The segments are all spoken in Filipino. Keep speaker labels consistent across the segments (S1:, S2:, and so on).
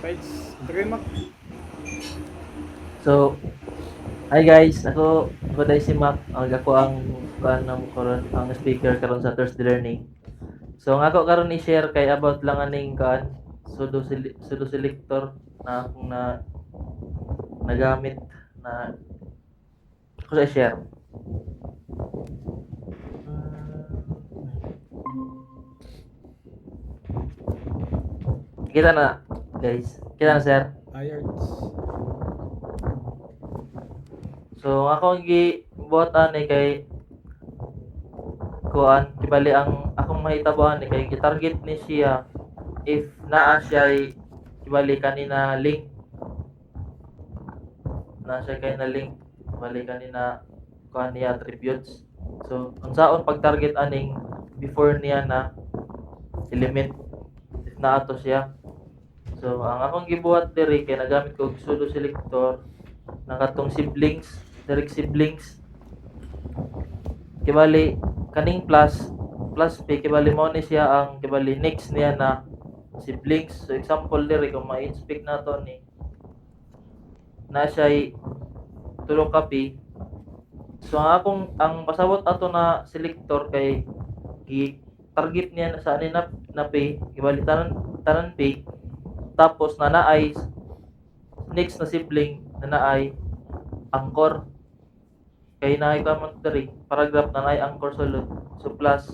S1: Fights. Tagay Mac.
S2: So, hi guys, ako dai si Mac, ako ang kanang karon ang speaker karon sa Thursday Learning. So, ang ako karon i-share kay about lang aning sudo selector na akong nagamit na ako sa share. Kita na guys. Kita na sir.
S1: Irons.
S2: So, ako gibuhat ani kay kuan kibali ang akong mahitabuan ni kay gitarget ni siya if naa siya kibali kanina link na siya kay na link bali kanina kuan niya attributes. So, unsaon pag target aning before niya na element if naa to siya. So, ang akong gibuhat diri kay nagamit ko og pseudo selector ng katong siblings, direct siblings. Kibali kaning plus p kibali mo ni siya ang kibali next niya na siblings. So example diri kung ma-inspect nato ni na siya tulo ka p. So ang pasabot ato na selector kay target niya na sa ani na p kibali tanan p tapos na naay next na sibling na naay anchor kay naay common diri paragraph na naay anchor sulod so plus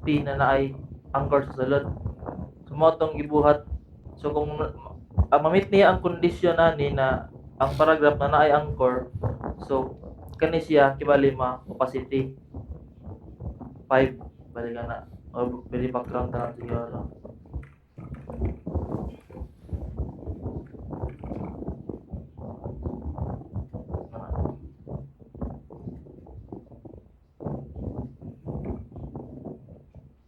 S2: p na naay anchor sa sulod so mo tong gibuhat so kung mamit niya ang kondisyon ani na ang paragraph na naay anchor so kani siya kibali ma opacity 5 bali ka na o pwede background na lang siguro.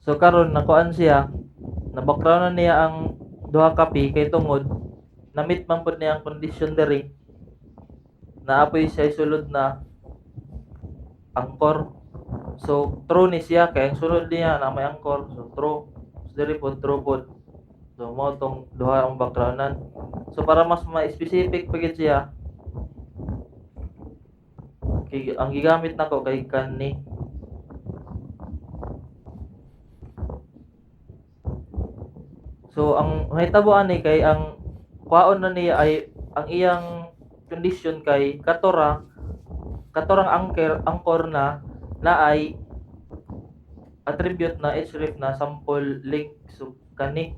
S2: So karon nakuan siya, na background niya ang duha ka pi kay tungod na-meet man pud niya ang condition diri. Naapoy siya sulod na angkor. So true ni siya kay ang sulod niya na may angkor. So true. So diri pud true pud. So mo tong duha ang backgroundan. So para mas ma-specific pagid siya kay ang gigamit nako kay kanni so ang mahitabuan ni kay ang kwaon na niya ay ang iyang condition kay katorang angkor na ay attribute na href na sample link so kani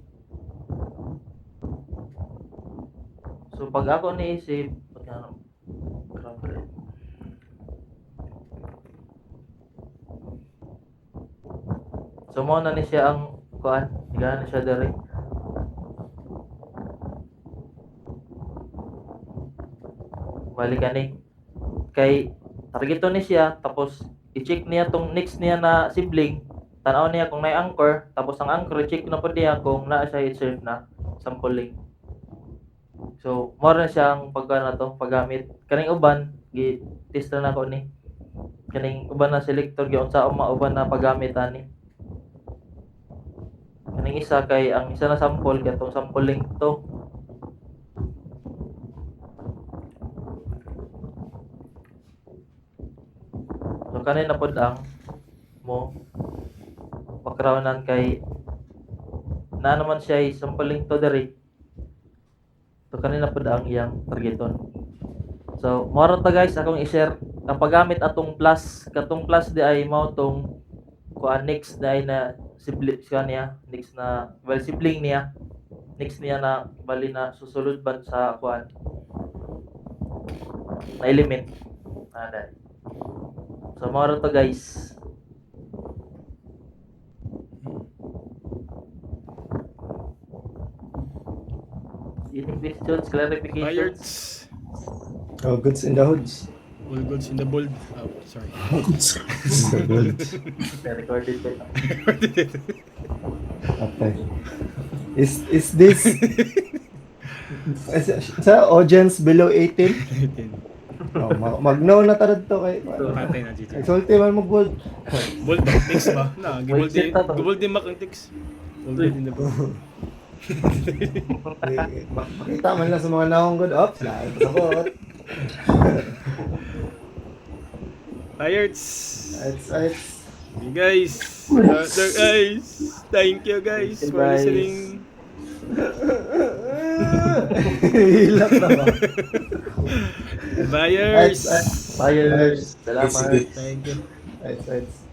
S2: so pag ako ni isip so mo na ni siya ang kuan gana siya diri balik ani kay targeto ni siya tapos i-check niya tong next niya na sibling tan-aw niya kung may anchor tapos ang anchor i-check na pud niya kung naa siya i-serve na sampling so mo na siya ang pagka to paggamit kaning uban gi test na nako ni kaning uban na selector gi unsa mauban na paggamit ani kaning isa kay ang isa na sample katong sampling to so kanina pod ang mo backgroundan kay na naman siya sampling to diri so kanina pod ang iyang targeton so moro ta guys akong i-share ang paggamit atong plus katong plus di ay mao tong kuan next di ay na sibling niya next na well sibling niya next niya na bali na susulod ban sa kuan na element dahil so moro to guys any questions clarifications
S1: Irons.
S3: Oh, goods in the hoods.
S1: All goods in the bold. Oh, sorry.
S3: Goods in the hoods.
S2: recorded ko
S3: Okay. Is this sa audience below 18? Oh, mag-no na tarad to kay.
S1: Patay na dito.
S3: Exulti man mo gold.
S1: Bold ba? Text ba? Na,
S2: Wait, set na to.
S1: gibold din Mac ang text. All good in the bold.
S3: Makita man lang sa mga naong good ops. Lahat pasabot.
S1: Pirates.
S3: It's
S1: You guys. Guys. Thank you guys
S2: Thank you,
S1: for
S2: guys.
S1: listening.
S3: hilak na ba?
S1: Buyers.
S3: It's
S2: Buyers. Salamat.
S3: good.
S1: Thank you.
S3: It's